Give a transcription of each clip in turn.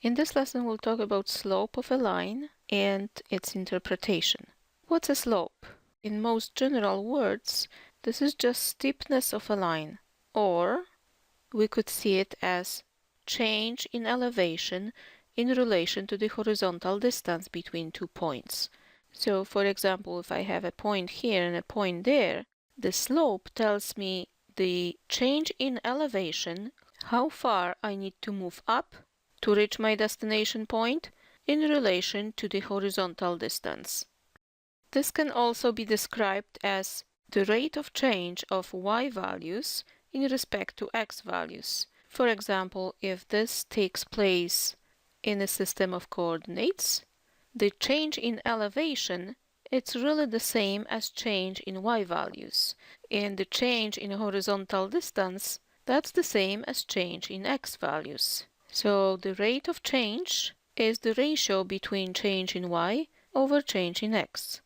In this lesson, we'll talk about slope of a line and its interpretation. What's a slope? In most general words, this is just steepness of a line, or we could see it as change in elevation in relation to the horizontal distance between 2 points. So, for example, if I have a point here and a point there, the slope tells me the change in elevation, how far I need to move up to reach my destination point in relation to the horizontal distance. This can also be described as the rate of change of y values in respect to x values. For example, if this takes place in a system of coordinates, the change in elevation, it's really the same as change in y values. And the change in horizontal distance, that's the same as change in x values. So the rate of change is the ratio between change in y over change in x.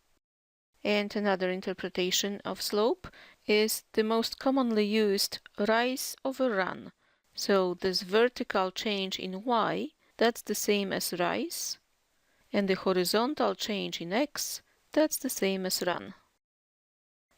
And another interpretation of slope is the most commonly used rise over run. So this vertical change in y, that's the same as rise, and the horizontal change in x, that's the same as run.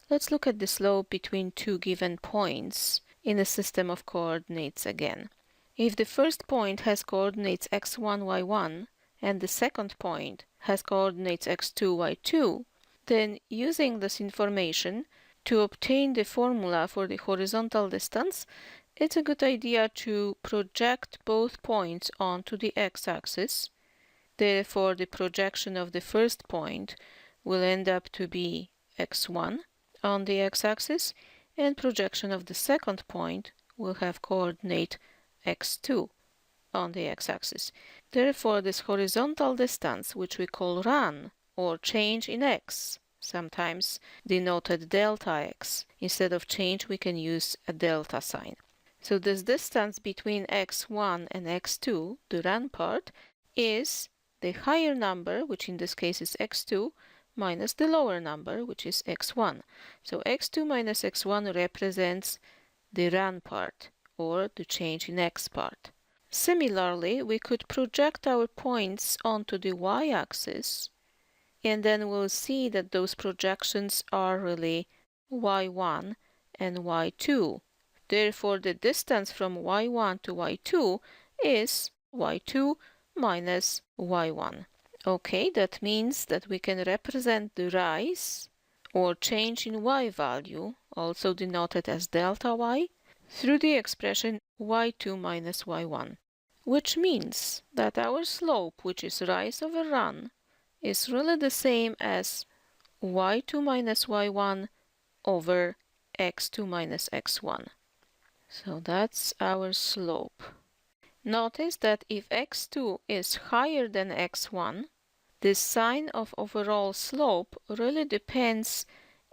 Let's look at the slope between two given points in a system of coordinates again. If the first point has coordinates x1, y1, and the second point has coordinates x2, y2, then using this information to obtain the formula for the horizontal distance, it's a good idea to project both points onto the x-axis. Therefore, the projection of the first point will end up to be x1 on the x-axis, and projection of the second point will have coordinate x2 on the x-axis. Therefore, this horizontal distance, which we call run, or change in x, sometimes denoted delta x. Instead of change, we can use a delta sign. So this distance between x1 and x2, the run part, is the higher number, which in this case is x2, minus the lower number, which is x1. So x2 minus x1 represents the run part, or the change in x part. Similarly, we could project our points onto the y-axis, and then we'll see that those projections are really y1 and y2. Therefore, the distance from y1 to y2 is y2 minus y1. Okay, that means that we can represent the rise or change in y value, also denoted as delta y, through the expression y2 minus y1, which means that our slope, which is rise over run, is really the same as y2 minus y1 over x2 minus x1. So that's our slope. Notice that if x2 is higher than x1, the sign of overall slope really depends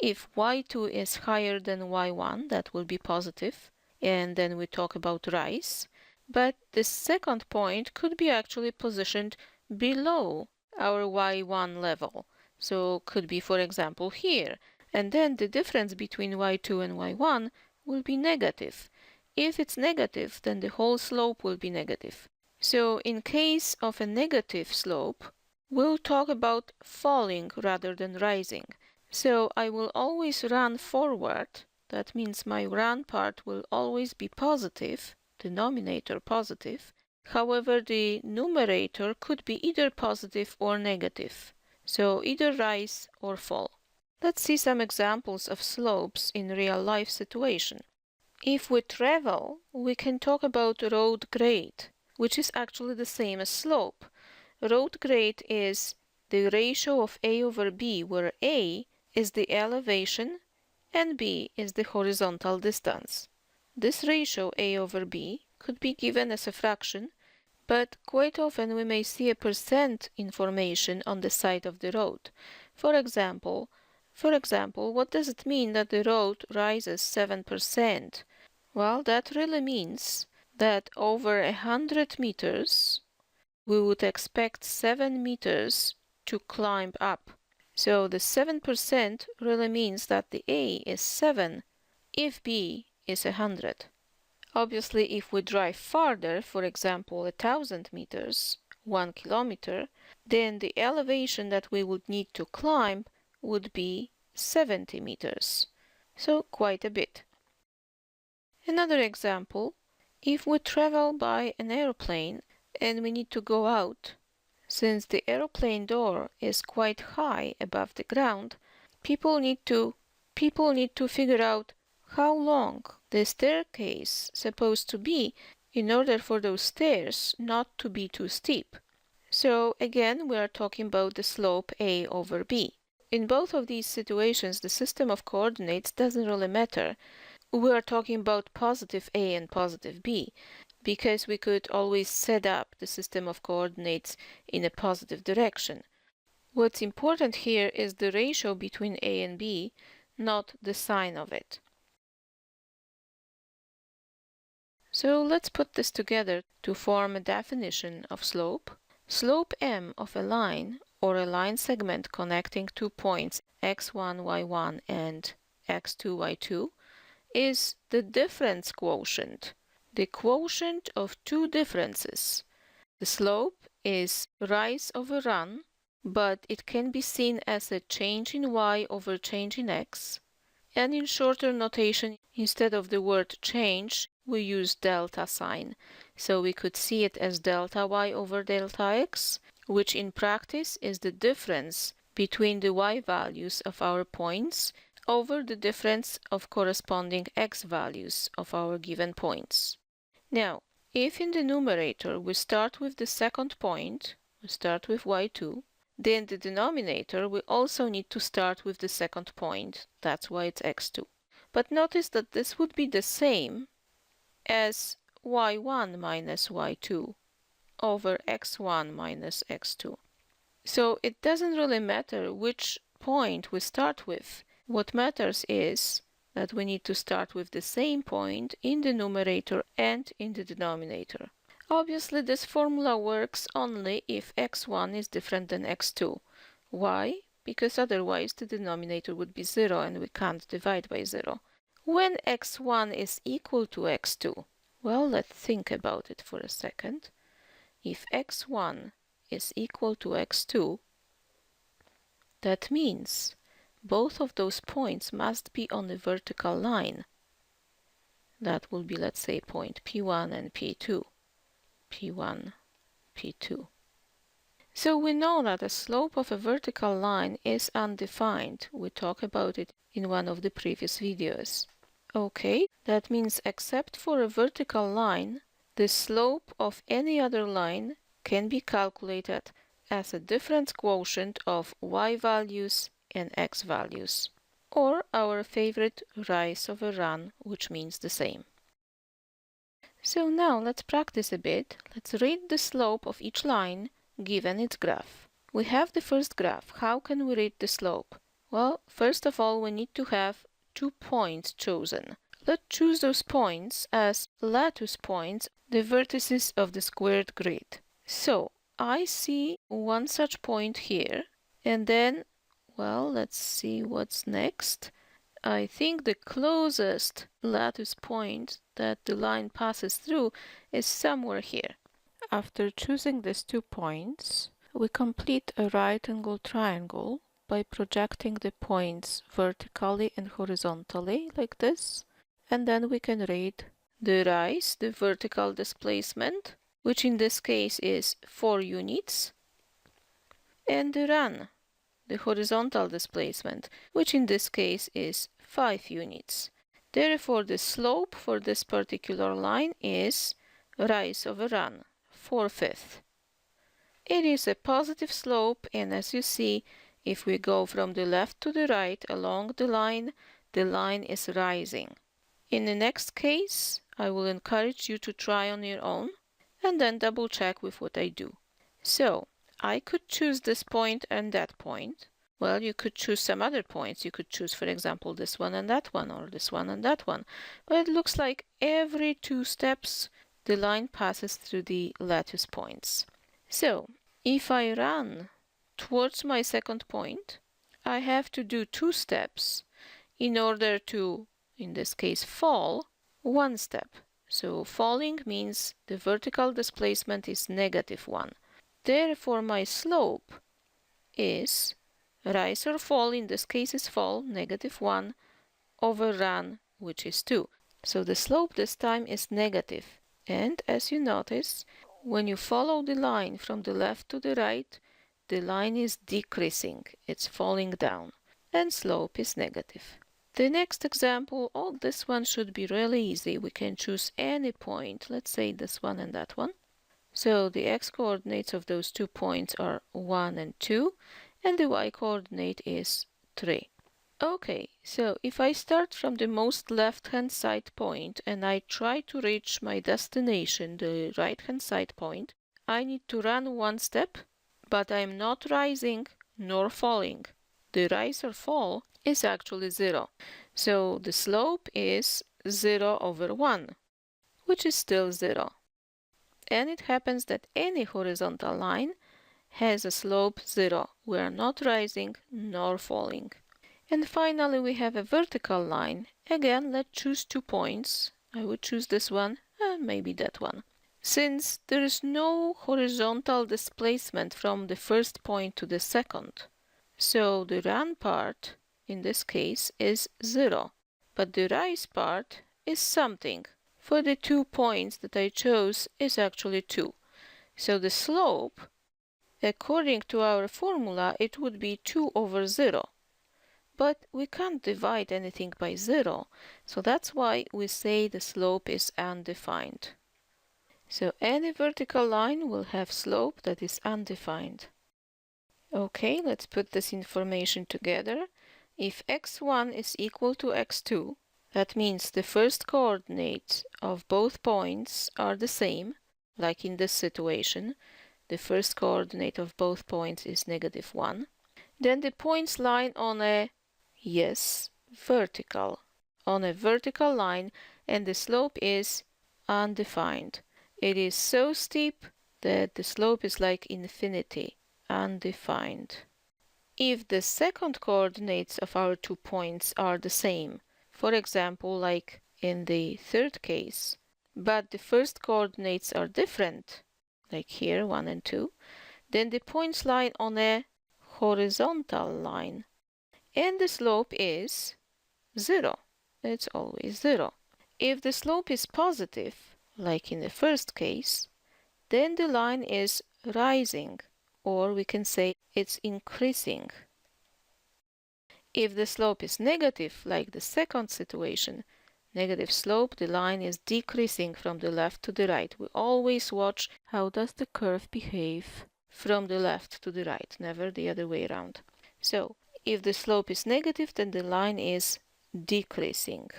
if y2 is higher than y1, that will be positive, and then we talk about rise. But the second point could be actually positioned below our y1 level. So could be, for example, here. And then the difference between y2 and y1 will be negative. If it's negative, then the whole slope will be negative. So in case of a negative slope, we'll talk about falling rather than rising. So I will always run forward. That means my run part will always be positive, denominator positive. However, the numerator could be either positive or negative. So either rise or fall. Let's see some examples of slopes in real-life situation. If we travel, we can talk about road grade, which is actually the same as slope. Road grade is the ratio of A over B, where A is the elevation and B is the horizontal distance. This ratio A over B could be given as a fraction, but quite often we may see a percent information on the side of the road. For example, what does it mean that the road rises 7%? Well, that really means that over 100 meters, we would expect 7 meters to climb up. So the 7% really means that the A is 7 if B is 100. Obviously, if we drive farther, for example, 1,000 meters, 1 kilometer, then the elevation that we would need to climb would be 70 meters. So quite a bit. Another example, if we travel by an airplane and we need to go out, since the airplane door is quite high above the ground, people need to figure out how long the staircase is supposed to be in order for those stairs not to be too steep. So again, we are talking about the slope a over b. In both of these situations, the system of coordinates doesn't really matter. We are talking about positive a and positive b, because we could always set up the system of coordinates in a positive direction. What's important here is the ratio between a and b, not the sign of it. So let's put this together to form a definition of slope. Slope m of a line, or a line segment connecting 2 points x1, y1 and x2, y2, is the difference quotient, the quotient of two differences. The slope is rise over run, but it can be seen as a change in y over change in x. And in shorter notation, instead of the word change, we use delta sign. So we could see it as delta y over delta x, which in practice is the difference between the y values of our points over the difference of corresponding x values of our given points. Now, if in the numerator we start with the second point, we start with y2, then the denominator we also need to start with the second point, that's why it's x2. But notice that this would be the same as y1 minus y2 over x1 minus x2. So it doesn't really matter which point we start with. What matters is that we need to start with the same point in the numerator and in the denominator. Obviously, this formula works only if x1 is different than x2. Why? Because otherwise the denominator would be 0 and we can't divide by 0. When x1 is equal to x2, well, let's think about it for a second. If x1 is equal to x2, that means both of those points must be on the vertical line. That will be, let's say, point P1 and P2. P1, P2. So we know that the slope of a vertical line is undefined. We talked about it in one of the previous videos. Okay, that means except for a vertical line, the slope of any other line can be calculated as a difference quotient of y values and x values, or our favorite rise over run, which means the same. So now let's practice a bit. Let's read the slope of each line given its graph. We have the first graph. How can we read the slope? Well, first of all, we need to have 2 points chosen. Let's choose those points as lattice points, the vertices of the squared grid. So I see one such point here, and then, well, let's see what's next. I think the closest lattice point that the line passes through is somewhere here. After choosing these 2 points, we complete a right angle triangle by projecting the points vertically and horizontally like this, and then we can read the rise, the vertical displacement, which in this case is 4 units, and the run, the horizontal displacement, which in this case is 5 units. Therefore, the slope for this particular line is rise over run, 4/5. It is a positive slope, and as you see, if we go from the left to the right along the line is rising. In the next case, I will encourage you to try on your own and then double check with what I do. So, I could choose this point and that point. Well, you could choose some other points. You could choose, for example, this one and that one, or this one and that one. But it looks like every 2 steps the line passes through the lattice points. So, if I run towards my second point, I have to do 2 steps in order to, in this case, fall 1 step. So falling means the vertical displacement is -1. Therefore, my slope is rise or fall, in this case is fall, -1, over run, which is 2. So the slope this time is negative. And as you notice, when you follow the line from the left to the right, the line is decreasing. It's falling down. And slope is negative. The next example, this one should be really easy. We can choose any point. Let's say this one and that one. So the x-coordinates of those 2 points are 1 and 2, and the y-coordinate is 3. Okay, so if I start from the most left-hand side point and I try to reach my destination, the right-hand side point, I need to run 1 step, but I'm not rising nor falling. The rise or fall is actually 0. So the slope is 0 over 1, which is still 0. And it happens that any horizontal line has a slope 0. We are not rising nor falling. And finally, we have a vertical line. Again, let's choose 2 points. I would choose this one and maybe that one. Since there is no horizontal displacement from the first point to the second, so the run part in this case is 0, but the rise part is something. For the 2 points that I chose is actually 2. So the slope, according to our formula, it would be 2 over 0. But we can't divide anything by 0, so that's why we say the slope is undefined. So any vertical line will have slope that is undefined. Okay, let's put this information together. If x1 is equal to x2, that means the first coordinates of both points are the same, like in this situation. The first coordinate of both points is -1. Then the points lie on a, vertical line, and the slope is undefined. It is so steep that the slope is like infinity, undefined. If the second coordinates of our 2 points are the same, for example, like in the third case, but the first coordinates are different, like here, 1 and 2, then the points lie on a horizontal line, and the slope is 0. It's always 0. If the slope is positive, like in the first case, then the line is rising, or we can say it's increasing. If the slope is negative, like the second situation, negative slope, the line is decreasing from the left to the right. We always watch how does the curve behave from the left to the right, never the other way around. So if the slope is negative, then the line is decreasing.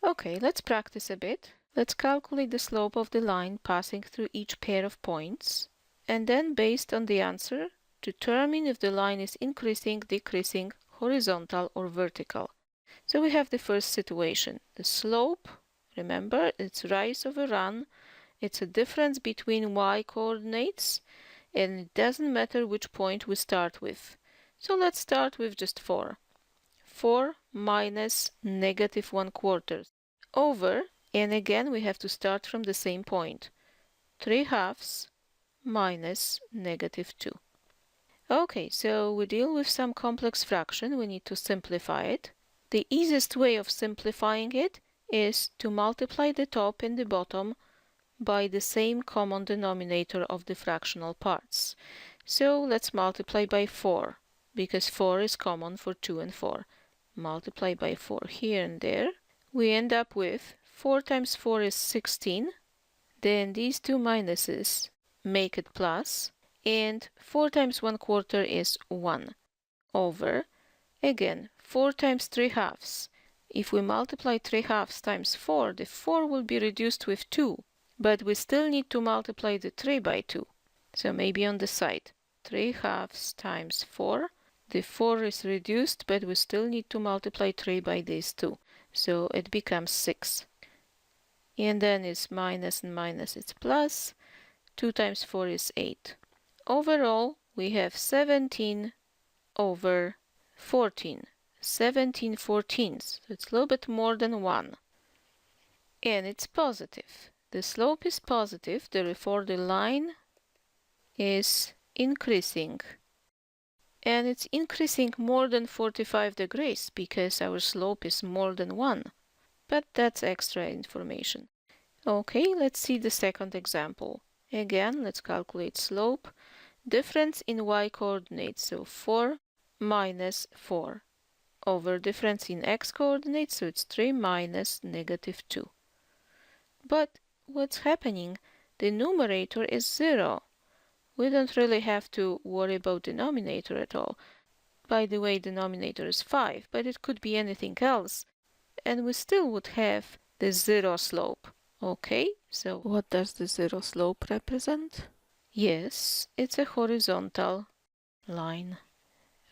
Okay, let's practice a bit. Let's calculate the slope of the line passing through each pair of points, and then based on the answer, determine if the line is increasing, decreasing, horizontal or vertical. So we have the first situation. The slope, remember, it's rise over run. It's a difference between y coordinates, and it doesn't matter which point we start with. So let's start with just 4. 4 minus -1/4 over, and again we have to start from the same point. 3/2 minus -2. Okay, so we deal with some complex fraction. We need to simplify it. The easiest way of simplifying it is to multiply the top and the bottom by the same common denominator of the fractional parts. So let's multiply by 4, because 4 is common for 2 and 4. Multiply by 4 here and there. We end up with 4 times 4 is 16. Then these two minuses make it plus. And 4 times 1/4 is 1 over, again, 4 times 3/2. If we multiply 3/2 times 4, the 4 will be reduced with 2. But we still need to multiply the 3 by 2. So maybe on the side, 3/2 times 4. The 4 is reduced, but we still need to multiply 3 by these 2. So it becomes 6. And then it's minus and minus, it's plus. 2 times 4 is 8. Overall, we have 17 over 14. 17/14, so it's a little bit more than 1. And it's positive. The slope is positive, therefore the line is increasing. And it's increasing more than 45 degrees because our slope is more than 1. But that's extra information. Okay, let's see the second example. Again, let's calculate slope. Difference in y coordinates, so 4 minus 4, over difference in x coordinates, so it's 3 minus -2. But what's happening? The numerator is 0. We don't really have to worry about denominator at all. By the way, denominator is 5, but it could be anything else, and we still would have the 0 slope. Okay, so what does the 0 slope represent? Yes, it's a horizontal line.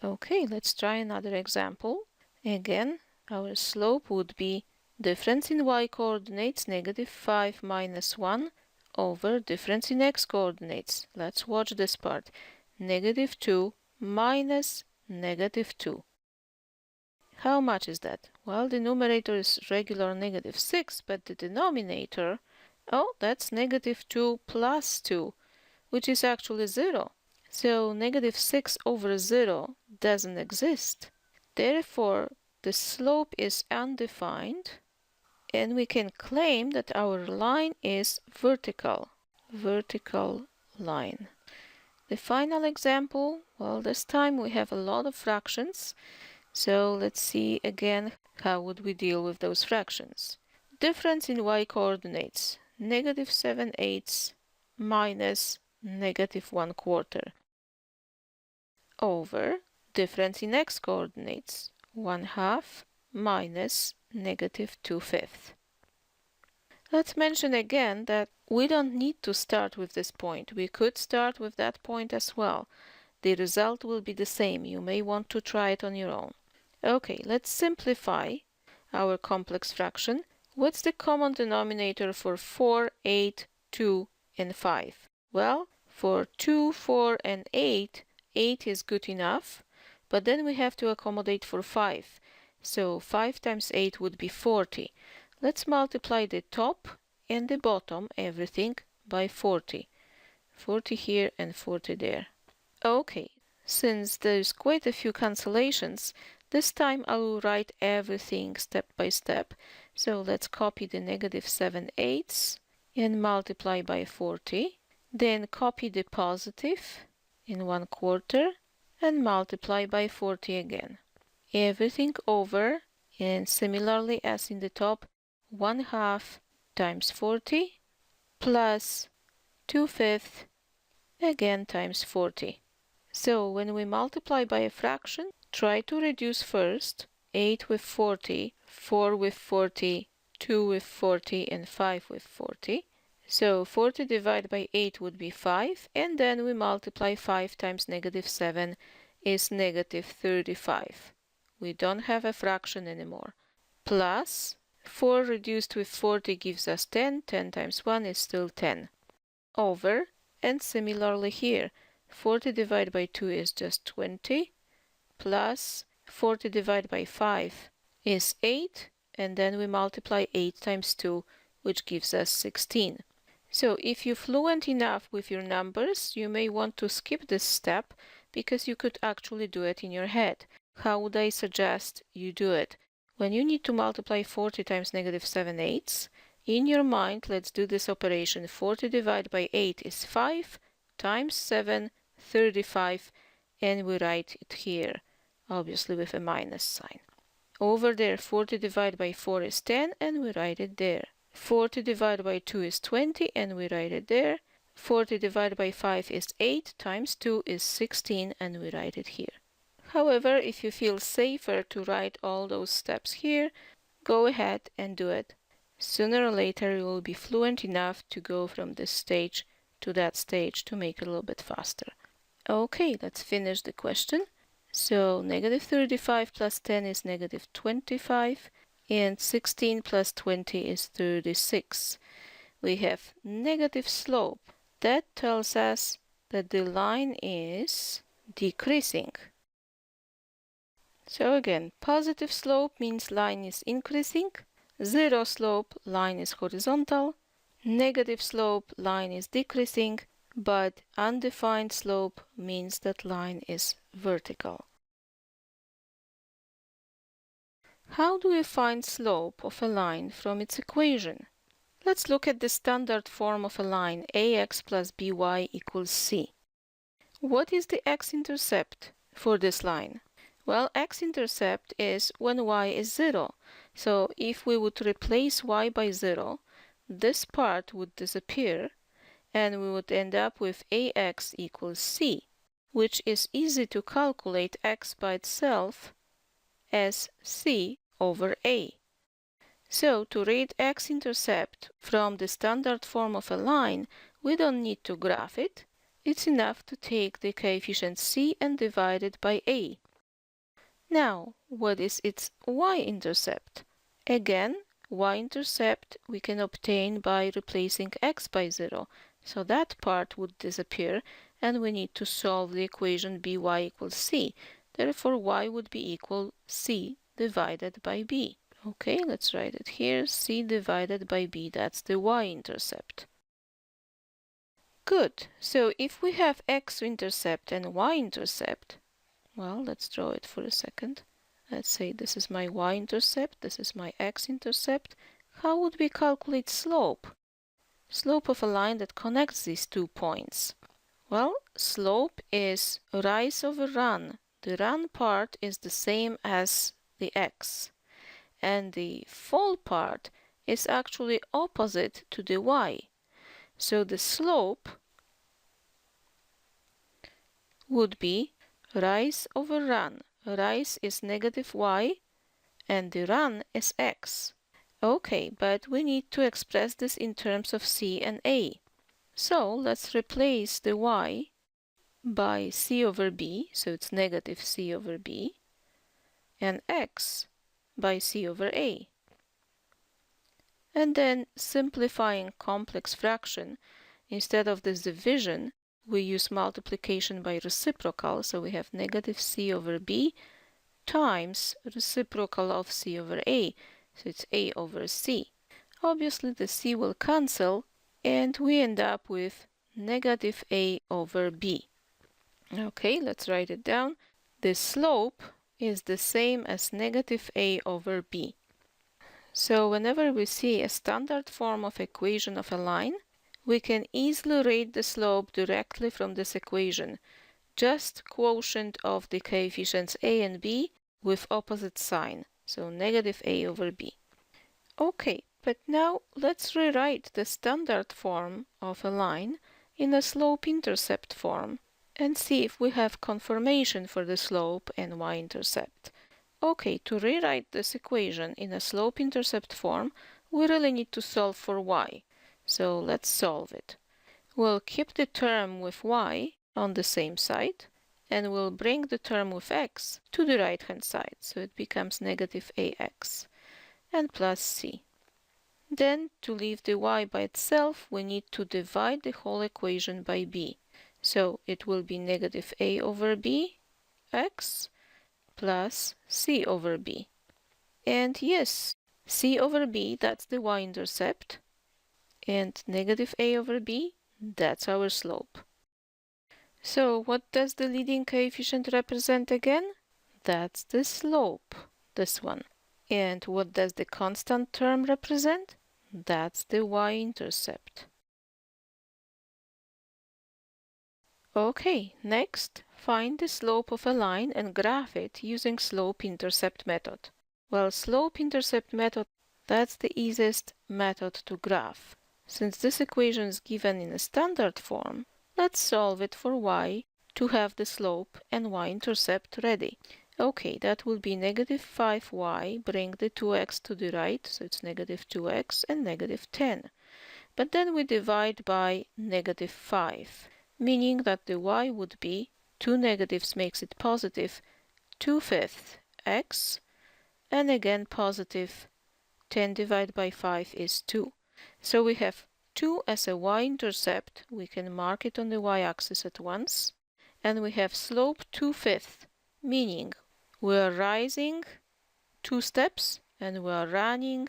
Okay, let's try another example. Again, our slope would be difference in y coordinates, -5 minus 1, over difference in x coordinates. Let's watch this part. -2 minus -2. How much is that? Well, the numerator is regular -6, but the denominator, oh, that's -2 plus 2, which is actually 0. So -6 over 0 doesn't exist. Therefore, the slope is undefined, and we can claim that our line is vertical. Vertical line. The final example, well, this time we have a lot of fractions. So let's see again how would we deal with those fractions. Difference in y coordinates, -7/8 minus -1/4, over difference in x coordinates, 1/2 minus -2/5. Let's mention again that we don't need to start with this point. We could start with that point as well. The result will be the same. You may want to try it on your own. Okay, let's simplify our complex fraction. What's the common denominator for 4, 8, 2, and 5? Well, for 2, 4, and 8, 8 is good enough, but then we have to accommodate for 5. So 5 times 8 would be 40. Let's multiply the top and the bottom, everything, by 40. 40 here and 40 there. Okay, since there's quite a few cancellations, this time I will write everything step by step. So let's copy the -7/8 and multiply by 40. Then copy the positive in 1/4 and multiply by 40 again. Everything over, and similarly as in the top, 1/2 times 40 plus 2/5 again times 40. So when we multiply by a fraction, try to reduce first 8 with 40, 4 with 40, 2 with 40, and 5 with 40. So 40 divided by 8 would be 5, and then we multiply 5 times -7 is -35. We don't have a fraction anymore. Plus 4 reduced with 40 gives us 10. 10 times 1 is still 10. Over, and similarly here, 40 divided by 2 is just 20, plus 40 divided by 5 is 8, and then we multiply 8 times 2, which gives us 16. So if you're fluent enough with your numbers, you may want to skip this step because you could actually do it in your head. How would I suggest you do it? When you need to multiply 40 times -7/8, in your mind, let's do this operation. 40 divided by 8 is 5, times 7, 35, and we write it here, obviously with a minus sign. Over there, 40 divided by 4 is 10, and we write it there. 40 divided by 2 is 20, and we write it there. 40 divided by 5 is 8, times 2 is 16, and we write it here. However, if you feel safer to write all those steps here, go ahead and do it. Sooner or later, you will be fluent enough to go from this stage to that stage to make it a little bit faster. Okay, let's finish the question. So -35 plus 10 is -25, and 16 plus 20 is 36. We have negative slope. That tells us that the line is decreasing. So again, positive slope means line is increasing, zero slope, line is horizontal, negative slope, line is decreasing, but undefined slope means that line is vertical. How do we find slope of a line from its equation? Let's look at the standard form of a line ax plus by equals c. What is the x-intercept for this line? Well, x-intercept is when y is 0. So if we would replace y by 0, this part would disappear and we would end up with ax equals c, which is easy to calculate x by itself as c over a. So to read x-intercept from the standard form of a line, we don't need to graph it. It's enough to take the coefficient c and divide it by a. Now, what is its y-intercept? Again, y-intercept we can obtain by replacing x by 0. So that part would disappear and we need to solve the equation by equals c. Therefore, y would be equal c divided by b. Okay, let's write it here. C divided by b, that's the y-intercept. Good. So if we have x-intercept and y-intercept, well, let's draw it for a second. Let's say this is my y-intercept, this is my x-intercept. How would we calculate slope? Slope of a line that connects these 2 points. Well, slope is rise over run. The run part is the same as the x. And the fall part is actually opposite to the y. So the slope would be rise over run. Rise is negative y and the run is x. Okay, but we need to express this in terms of c and a. So let's replace the y by c over b, so it's negative c over b, and x by c over a. And then simplifying complex fraction, instead of this division, we use multiplication by reciprocal, so we have negative c over b times reciprocal of c over a, so it's a over c. Obviously the c will cancel and we end up with negative a over b. Okay, let's write it down. The slope is the same as negative a over b. So whenever we see a standard form of equation of a line, we can easily rate the slope directly from this equation. Just quotient of the coefficients a and b with opposite sign, so negative a over b. Okay, but now let's rewrite the standard form of a line in a slope-intercept form and see if we have confirmation for the slope and y-intercept. Okay, to rewrite this equation in a slope-intercept form, we really need to solve for y. So let's solve it. We'll keep the term with y on the same side, and we'll bring the term with x to the right-hand side, so it becomes negative ax, and plus c. Then, to leave the y by itself, we need to divide the whole equation by b. So it will be negative a over b x plus c over b. And yes, c over b, that's the y-intercept, and negative a over b, that's our slope. So what does the leading coefficient represent again? That's the slope, this one. And what does the constant term represent? That's the y-intercept. Okay, next, find the slope of a line and graph it using slope-intercept method. Well, slope-intercept method, that's the easiest method to graph. Since this equation is given in a standard form, let's solve it for y to have the slope and y-intercept ready. Okay, that will be negative 5y, bring the 2x to the right, so it's negative 2x and negative 10. But then we divide by negative 5. Meaning that the y would be, 2 negatives makes it positive, 2/5 x, and again positive, 10 divided by 5 is 2. So we have 2 as a y-intercept, we can mark it on the y-axis at once, and we have slope 2/5, meaning We are rising 2 steps and we are running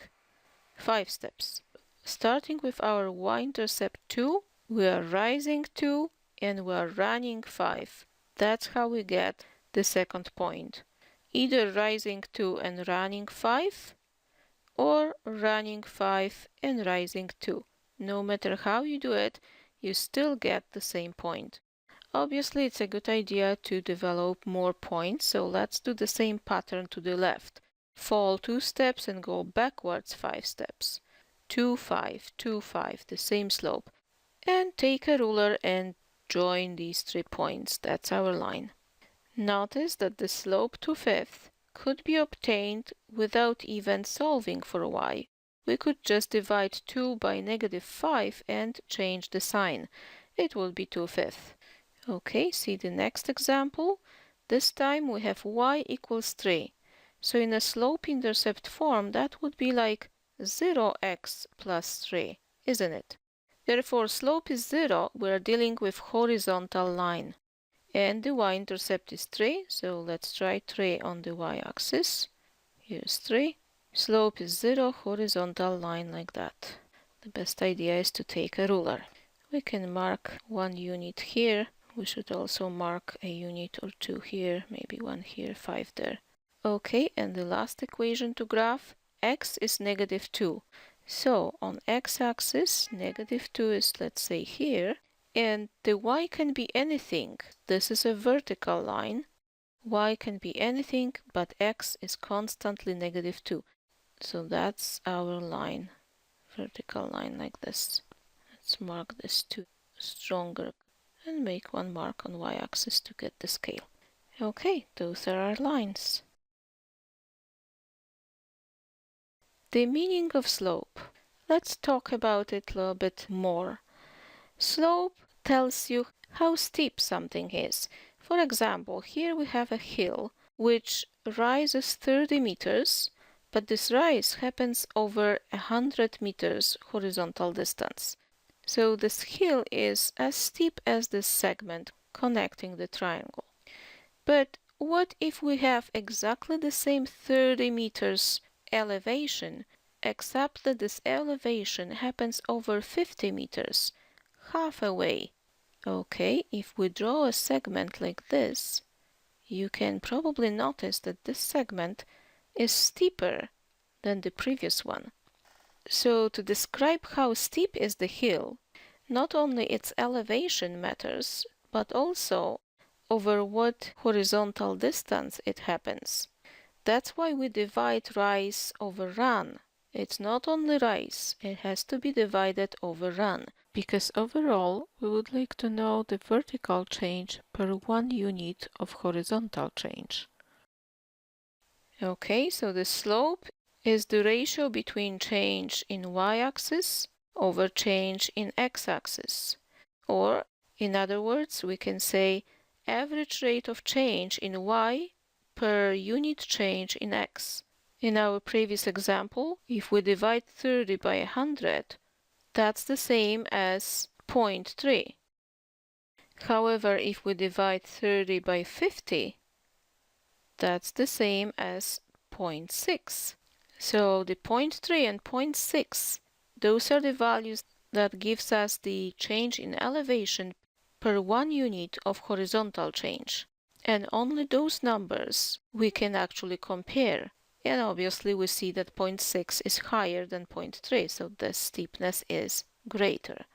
5 steps. Starting with our y-intercept 2, we are rising 2 and we are running 5. That's how we get the second point. Either rising 2 and running 5, or running 5 and rising 2. No matter how you do it, you still get the same point. Obviously, it's a good idea to develop more points, so let's do the same pattern to the left. Fall 2 steps and go backwards 5 steps. 2, 5, 2, 5, the same slope. And take a ruler and join these 3 points. That's our line. Notice that the slope to 5th could be obtained without even solving for y. We could just divide 2 by -5 and change the sign. It will be 2/5. Okay, see the next example. This time we have y equals 3. So in a slope-intercept form, that would be like 0x plus 3, isn't it? Therefore, slope is 0, we're dealing with horizontal line. And the y-intercept is 3, so let's try 3 on the y-axis. Here's 3. Slope is 0, horizontal line like that. The best idea is to take a ruler. We can mark 1 unit here. We should also mark a unit or 2 here, maybe 1 here, 5 there. Okay, and the last equation to graph, x is -2. So on x-axis, -2 is, let's say, here, and the y can be anything. This is a vertical line. Y can be anything, but x is constantly -2. So that's our line, vertical line like this. Let's mark this to stronger and make one mark on y-axis to get the scale. Okay, those are our lines. The meaning of slope. Let's talk about it a little bit more. Slope tells you how steep something is. For example, here we have a hill which rises 30 meters, but this rise happens over 100 meters horizontal distance. So this hill is as steep as this segment connecting the triangle. But what if we have exactly the same 30 meters elevation, except that this elevation happens over 50 meters, half away? Okay, if we draw a segment like this, you can probably notice that this segment is steeper than the previous one. So to describe how steep is the hill, not only its elevation matters, but also over what horizontal distance it happens. That's why we divide rise over run. It's not only rise, it has to be divided over run, because overall we would like to know the vertical change per 1 unit of horizontal change. Okay, so the slope is the ratio between change in y-axis over change in x-axis. Or, in other words, we can say average rate of change in y per unit change in x. In our previous example, if we divide 30 by 100, that's the same as 0.3. However, if we divide 30 by 50, that's the same as 0.6. So the 0.3 and 0.6, those are the values that gives us the change in elevation per 1 unit of horizontal change. And only those numbers we can actually compare. And obviously we see that 0.6 is higher than 0.3, so the steepness is greater.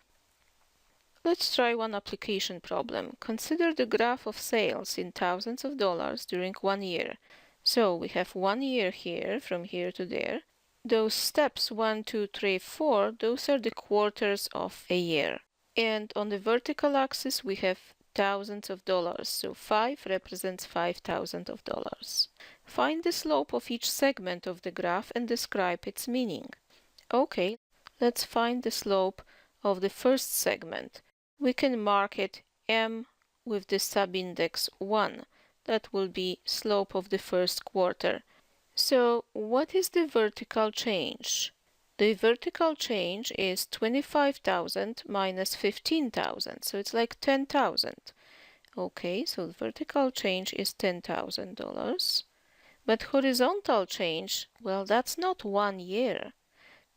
Let's try one application problem. Consider the graph of sales in thousands of dollars during 1 year. So we have 1 year here, from here to there. Those steps 1, 2, 3, 4, those are the quarters of a year. And on the vertical axis we have thousands of dollars, so 5 represents $5,000. Find the slope of each segment of the graph and describe its meaning. Okay, let's find the slope of the first segment. We can mark it M with the subindex 1. That will be slope of the first quarter. So what is the vertical change? The vertical change is 25,000 minus 15,000, so it's like 10,000. Okay, so the vertical change is $10,000. But horizontal change, well, that's not 1 year.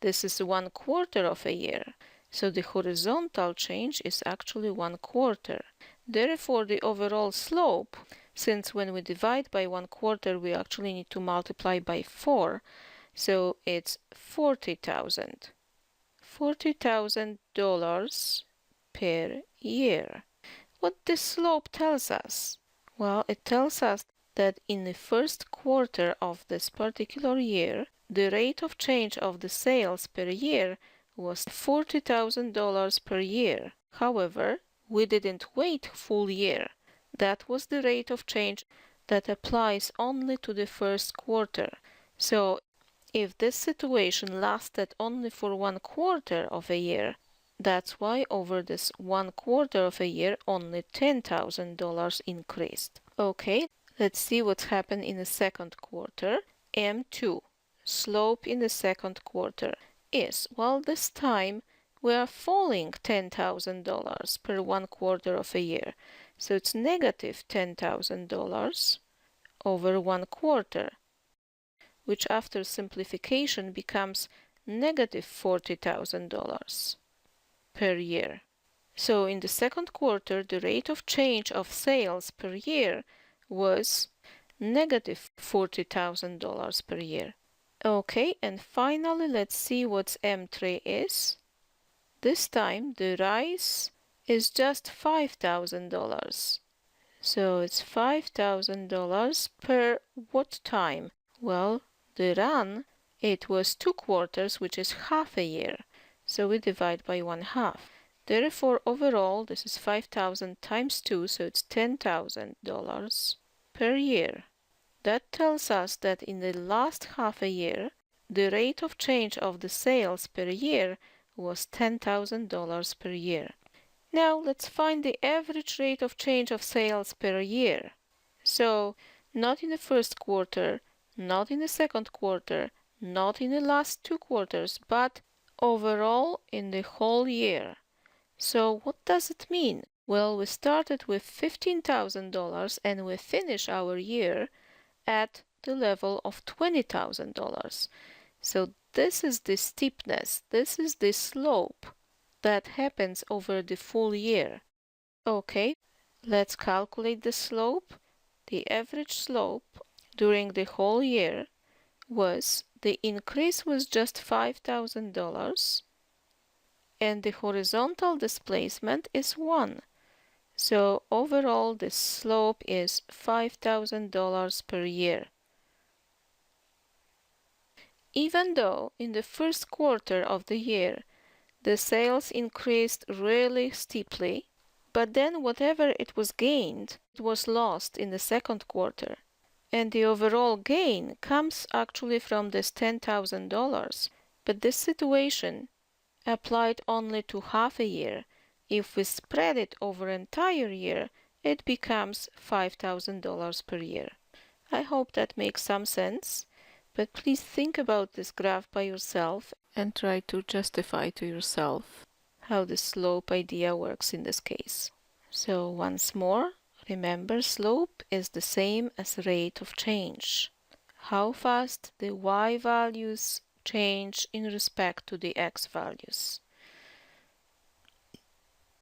This is 1/4 of a year. So the horizontal change is actually 1/4. Therefore, the overall slope, since when we divide by 1/4, we actually need to multiply by 4, so it's $40,000. $40,000 per year. What this slope tells us? Well, it tells us that in the first quarter of this particular year, the rate of change of the sales per year was $40,000 per year. However, we didn't wait full year. That was the rate of change that applies only to the first quarter. So if this situation lasted only for 1/4 of a year, that's why over this 1/4 of a year only $10,000 increased. Okay, let's see what's happened in the second quarter. M2, slope in the second quarter is, well, this time we are falling $10,000 per 1/4 of a year. So it's negative $10,000 over 1/4, which after simplification becomes negative $40,000 per year. So in the second quarter, the rate of change of sales per year was negative $40,000 per year. Okay, and finally, let's see what M3 is. This time, the rise is just $5,000. So it's $5,000 per what time? Well, the run, it was 2/4, which is half a year. So we divide by 1/2. Therefore, overall, this is 5,000 times 2, so it's $10,000 per year. That tells us that in the last half a year, the rate of change of the sales per year was $10,000 per year. Now, let's find the average rate of change of sales per year. So, not in the first quarter, not in the second quarter, not in the last 2 quarters, but overall in the whole year. So what does it mean? Well, we started with $15,000 and we finish our year at the level of $20,000. So this is the steepness, this is the slope that happens over the full year. Okay, let's calculate the slope. The average slope during the whole year was, the increase was just $5,000 and the horizontal displacement is 1. So overall, the slope is $5,000 per year. Even though in the first quarter of the year, the sales increased really steeply, but then whatever it was gained, it was lost in the second quarter. And the overall gain comes actually from this $10,000. But this situation applied only to half a year. If we spread it over an entire year, it becomes $5,000 per year. I hope that makes some sense, but please think about this graph by yourself and try to justify to yourself how the slope idea works in this case. So once more, remember, slope is the same as rate of change. How fast the y values change in respect to the x values.